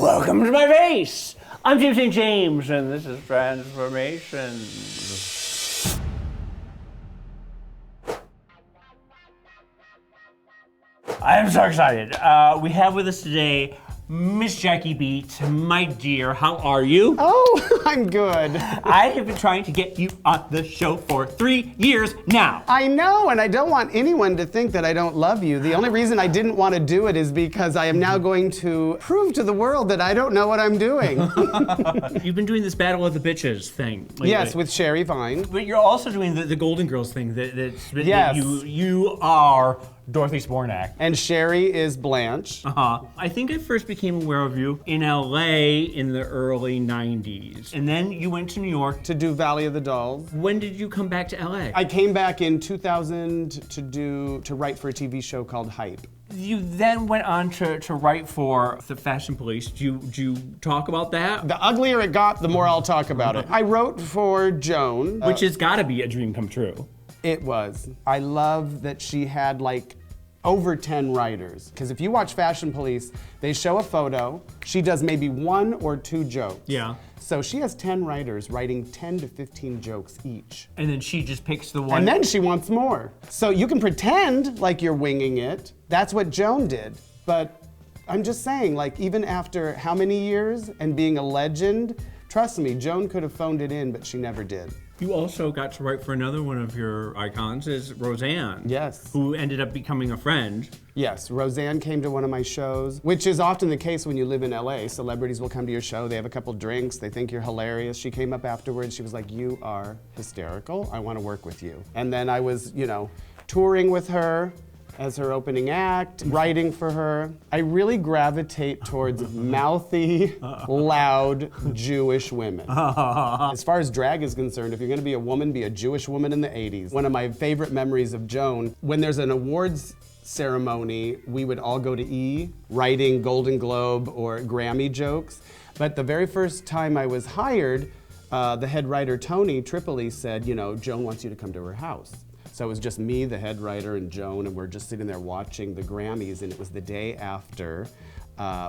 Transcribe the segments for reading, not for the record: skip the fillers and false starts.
Welcome to my face. I'm James St. James, and this is Transformation. I am so excited. We have with us today Miss Jackie Beat. My dear, how are you? Oh, I'm good. I have been trying to get you on the show for 3 years now. I know, and I don't want anyone to think that I don't love you. The only reason I didn't want to do it is because I am now going to prove to the world that I don't know what I'm doing. You've been doing this Battle of the Bitches thing lately. Yes, with Sherry Vine. But you're also doing the Golden Girls thing. That's been, Yes. You are Dorothy Spornak. And Sherry is Blanche. I think I first became aware of you in LA in the early 90s. And then you went to New York. To do Valley of the Dolls. When did you come back to LA? I came back in 2000 to write for a TV show called Hype. You then went on to write for the Fashion Police. Do you talk about that? The uglier it got, the more I'll talk about it. I wrote for Joan. Which has gotta be a dream come true. It was. I love that she had like over 10 writers. Because if you watch Fashion Police, they show a photo, she does maybe 1 or 2 jokes. Yeah. So she has 10 writers writing 10 to 15 jokes each. And then she just picks the one. And then she wants more. So you can pretend like you're winging it. That's what Joan did. But I'm just saying, like, even after how many years and being a legend, trust me, Joan could have phoned it in, but she never did. You also got to write for another one of your icons, is Roseanne. Yes. Who ended up becoming a friend. Yes, Roseanne came to one of my shows, which is often the case when you live in LA. Celebrities will come to your show, they have a couple drinks, they think you're hilarious. She came up afterwards, she was like, "You are hysterical, I want to work with you." And then I was, touring with her as her opening act, writing for her. I really gravitate towards mouthy, loud Jewish women. As far as drag is concerned, if you're gonna be a woman, be a Jewish woman in the 80s. One of my favorite memories of Joan, when there's an awards ceremony, we would all go to E, writing Golden Globe or Grammy jokes. But the very first time I was hired, the head writer, Tony Tripoli, said, Joan wants you to come to her house. So it was just me, the head writer, and Joan, and we're just sitting there watching the Grammys, and it was the day after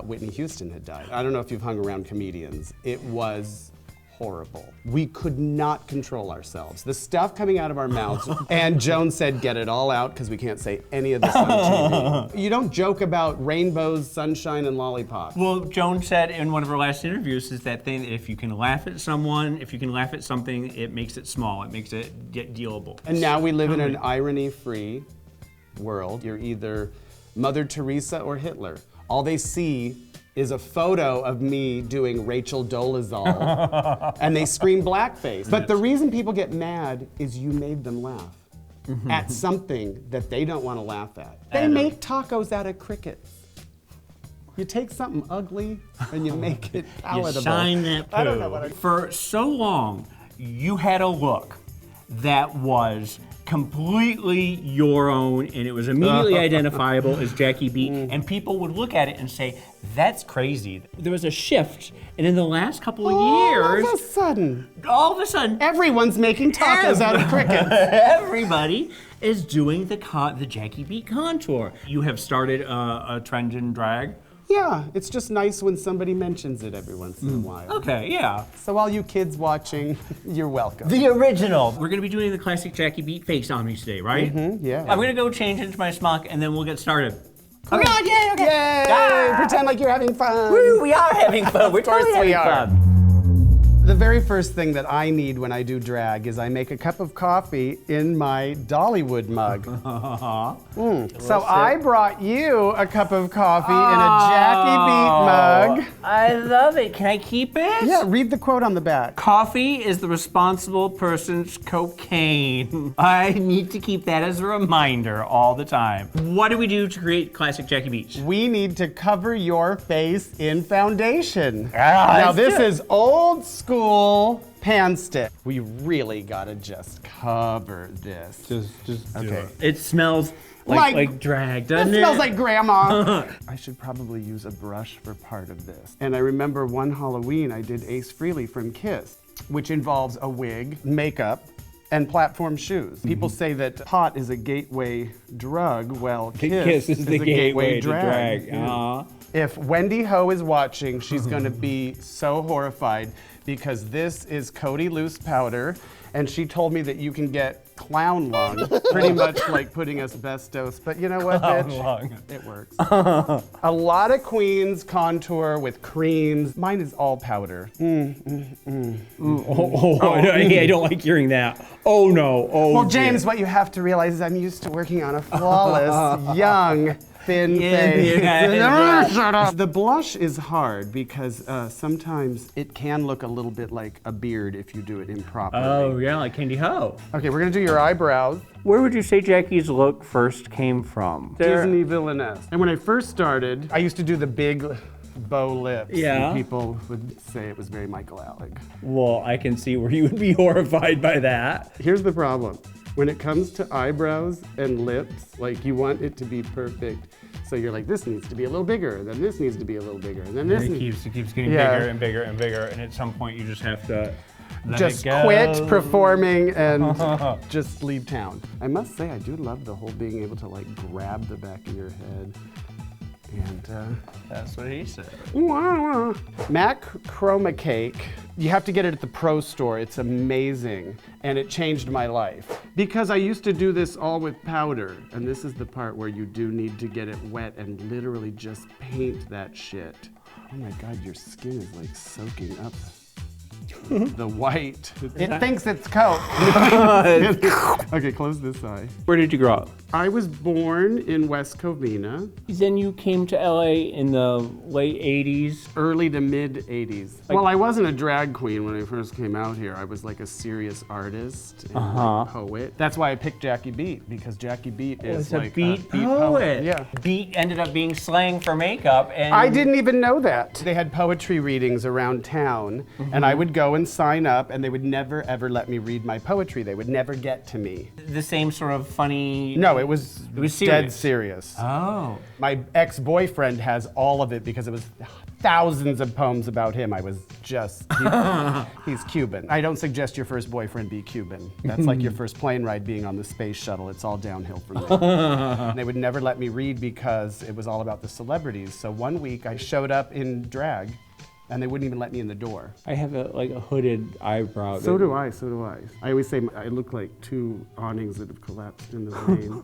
Whitney Houston had died. I don't know if you've hung around comedians. It was horrible. We could not control ourselves. The stuff coming out of our mouths, and Joan said, "Get it all out, because we can't say any of this on TV." You don't joke about rainbows, sunshine, and lollipops. Well, Joan said in one of her last interviews is that thing, if you can laugh at someone, if you can laugh at something, it makes it small, it makes it dealable. And now we live in an irony-free world. You're either Mother Teresa or Hitler. All they see is a photo of me doing Rachel Dolezal, and they scream blackface. But the reason people get mad is you made them laugh at something that they don't want to laugh at. They make tacos out of crickets. You take something ugly and you make it palatable. You shine that poo. I don't know what For so long, you had a look that was completely your own, and it was immediately identifiable as Jackie Beat, and people would look at it and say, "That's crazy." There was a shift, and in the last couple of years, all of a sudden, everyone's making tacos out of crickets. Everybody is doing the Jackie Beat contour. You have started a trend in drag. Yeah, it's just nice when somebody mentions it every once in a while. Okay, yeah. So all you kids watching, you're welcome. The original. We're gonna be doing the classic Jackie Beat face on me today, right? Yeah. I'm gonna go change into my smock and then we'll get started. Oh God, yay, okay. Yay! Ah! Pretend like you're having fun. Woo, we are having fun. We're totally having fun. The very first thing that I need when I do drag is I make a cup of coffee in my Dollywood mug. So I brought you a cup of coffee in a Jackie Beat mug. I love it. Can I keep it? Yeah, read the quote on the back. Coffee is the responsible person's cocaine. I need to keep that as a reminder all the time. What do we do to create classic Jackie Beats? We need to cover your face in foundation. Now this is old school pan stick. We really gotta just cover this. Just okay. It smells like drag, doesn't it? It smells like grandma. I should probably use a brush for part of this. And I remember one Halloween I did Ace Frehley from Kiss, which involves a wig, makeup, and platform shoes. People say that pot is a gateway drug. Well, Kiss is the gateway to drag. Yeah. If Wendy Ho is watching, she's gonna be so horrified because this is Cody Loose powder, and she told me that you can get clown lung, pretty much like putting asbestos, but you know what, bitch? Lung. It works. A lot of queens contour with creams. Mine is all powder. I don't like hearing that. Oh no. Oh. Well, James, what you have to realize is I'm used to working on a flawless, young, thin face. Shut up. The blush is hard because sometimes it can look a little bit like a beard if you do it improperly. Oh yeah, like Candy Ho. Okay, we're gonna do your eyebrows. Where would you say Jackie's look first came from? Disney villainess. And when I first started, I used to do the big bow lips. Yeah. And people would say it was very Michael Alec. Well, I can see where you would be horrified by that. Here's the problem. When it comes to eyebrows and lips, like you want it to be perfect. So you're like, this needs to be a little bigger, then this needs to be a little bigger, and then this It keeps getting bigger and bigger and bigger, and at some point you just have to let just it go. quit performing and just leave town. I must say, I do love the whole being able to like grab the back of your head. And That's what he said. MAC Chroma Cake, you have to get it at the pro store. It's amazing. And it changed my life. Because I used to do this all with powder. And this is the part where you do need to get it wet and literally just paint that shit. Oh my God, your skin is like soaking up the white. It thinks it's Coke. Okay, close this eye. Where did you grow up? I was born in West Covina. Then you came to LA in the late 80s. Early to mid 80s. Well, I wasn't a drag queen when I first came out here. I was like a serious artist and like poet. That's why I picked Jackie Beat, because Jackie Beat is a like beat a poet. Yeah. Beat ended up being slang for makeup, and I didn't even know that. They had poetry readings around town, and I would go and sign up, and they would never ever let me read my poetry. They would never get to me. the same sort of funny. No, it was serious. dead serious. Oh. My ex-boyfriend has all of it because it was thousands of poems about him. I was just, he's Cuban. I don't suggest your first boyfriend be Cuban. That's like your first plane ride being on the space shuttle. It's all downhill from there. And they would never let me read because it was all about the celebrities. So one week I showed up in drag and they wouldn't even let me in the door. I have a hooded eyebrow. So do I. I always say I look like two awnings that have collapsed in the rain.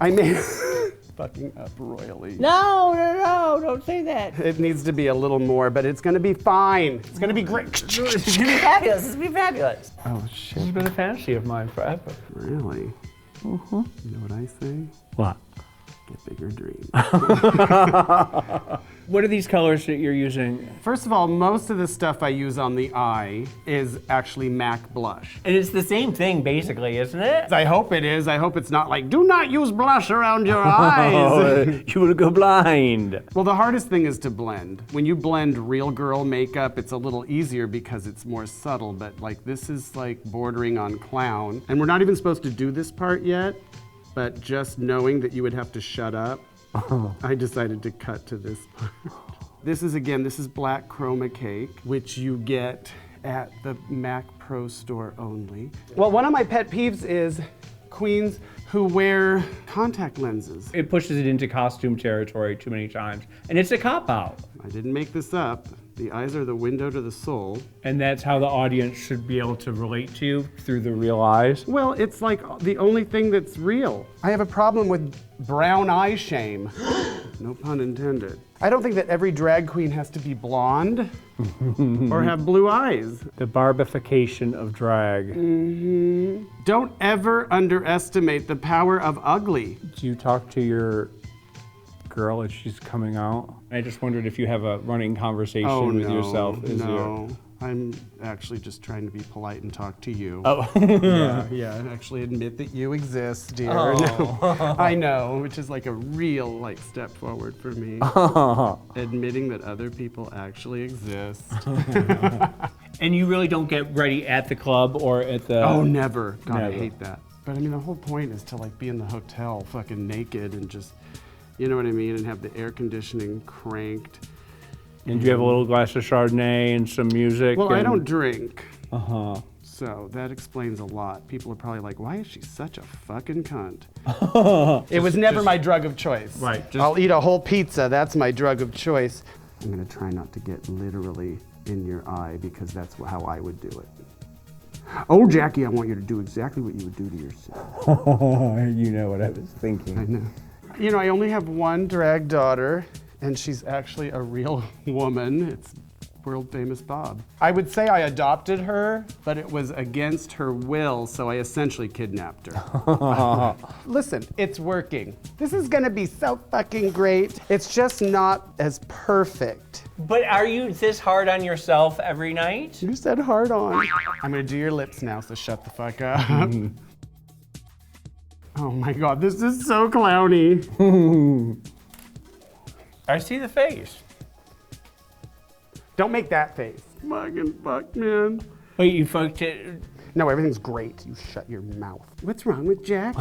I made fucking up royally. No, don't say that. It needs to be a little more, but it's gonna be fine. It's gonna be great. It's gonna be fabulous. It's gonna be fabulous. Oh shit. It's been a fantasy of mine forever. Really? You know what I say? What? Get bigger dreams. What are these colors that you're using? First of all, most of the stuff I use on the eye is actually MAC blush. And it's the same thing, basically, isn't it? I hope it is. I hope it's not like, do not use blush around your eyes. You will go blind. Well, the hardest thing is to blend. When you blend real girl makeup, it's a little easier because it's more subtle, but like this is like bordering on clown. And we're not even supposed to do this part yet, but just knowing that you would have to shut up, I decided to cut to this part. This is black chroma cake, which you get at the MAC Pro store only. Well, one of my pet peeves is queens who wear contact lenses. It pushes it into costume territory too many times, and it's a cop-out. I didn't make this up. The eyes are the window to the soul. And that's how the audience should be able to relate to you, through the real eyes. Well, it's like the only thing that's real. I have a problem with brown eye shame. No pun intended. I don't think that every drag queen has to be blonde or have blue eyes. The barbification of drag. Don't ever underestimate the power of ugly. Do you talk to your girl as she's coming out? I just wondered if you have a running conversation with yourself. No. I'm actually just trying to be polite and talk to you. Oh. Yeah, and actually admit that you exist, dear. Oh. No, I know, which is like a real step forward for me. Admitting that other people actually exist. And you really don't get ready at the club or at the... Oh, never. God, Never. I hate that. But I mean, the whole point is to be in the hotel fucking naked and just, you know what I mean, and have the air conditioning cranked. And you have a little glass of Chardonnay and some music. Well, I don't drink. So that explains a lot. People are probably like, why is she such a fucking cunt? It was never my drug of choice. Right, I'll eat a whole pizza, that's my drug of choice. I'm gonna try not to get literally in your eye because that's how I would do it. Oh, Jackie, I want you to do exactly what you would do to yourself. You know what I was thinking. I know. You know, I only have one drag daughter, and she's actually a real woman. It's world famous Bob. I would say I adopted her, but it was against her will, so I essentially kidnapped her. Listen, it's working. This is gonna be so fucking great. It's just not as perfect. But are you this hard on yourself every night? You said hard on. I'm gonna do your lips now, so shut the fuck up. Oh my God, this is so clowny. I see the face. Don't make that face. Fucking fuck, man. Wait, you fucked it? No, everything's great. You shut your mouth. What's wrong with Jackie?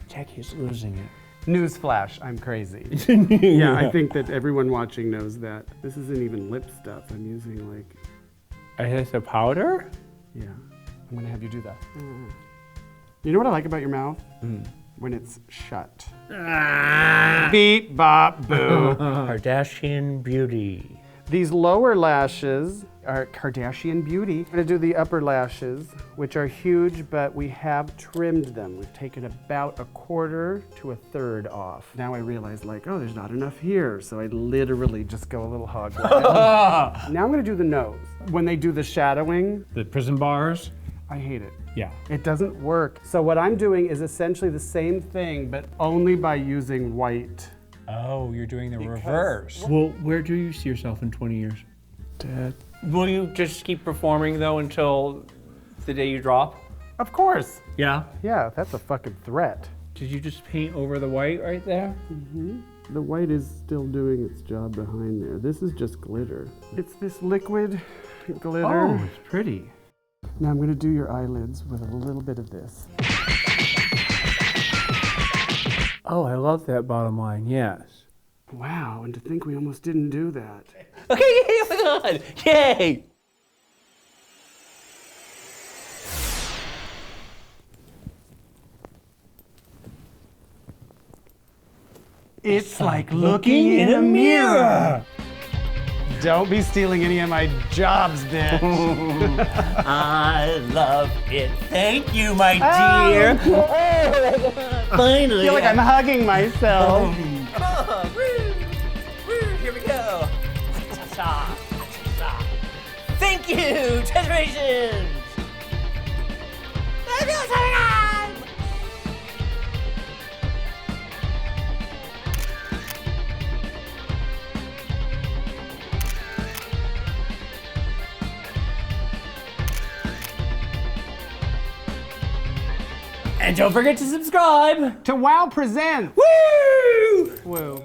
Jackie's losing it. Newsflash, I'm crazy. Yeah, I think that everyone watching knows that. This isn't even lip stuff. I'm using like... Is this a powder? Yeah, I'm gonna have you do that. You know what I like about your mouth? When it's shut. Beep, bop, boo. Kardashian beauty. These lower lashes are Kardashian beauty. I'm gonna do the upper lashes, which are huge, but we have trimmed them. We've taken about 1/4 to 1/3 off. Now I realize like, oh, there's not enough here. So I literally just go a little hog wild. Now I'm gonna do the nose. When they do the shadowing, The prison bars? I hate it. Yeah. It doesn't work. So what I'm doing is essentially the same thing, but only by using white. Oh, you're doing the reverse. Well, where do you see yourself in 20 years? Dead. Will you just keep performing though until the day you drop? Of course. Yeah. Yeah, that's a fucking threat. Did you just paint over the white right there? The white is still doing its job behind there. This is just glitter. It's this liquid glitter. Oh, it's pretty. Now I'm gonna do your eyelids with a little bit of this. Oh, I love that bottom line, yes. Wow, and to think we almost didn't do that. Okay, oh my God, yay! It's like looking in a mirror. Don't be stealing any of my jobs, bitch. I love it. Thank you, my dear. Finally. I feel like I'm hugging myself. Come on, woo, woo, here we go. Cha-cha, cha-cha. Thank you, Transformations. I feel so good. And don't forget to subscribe To Wow Presents. Woo! Woo.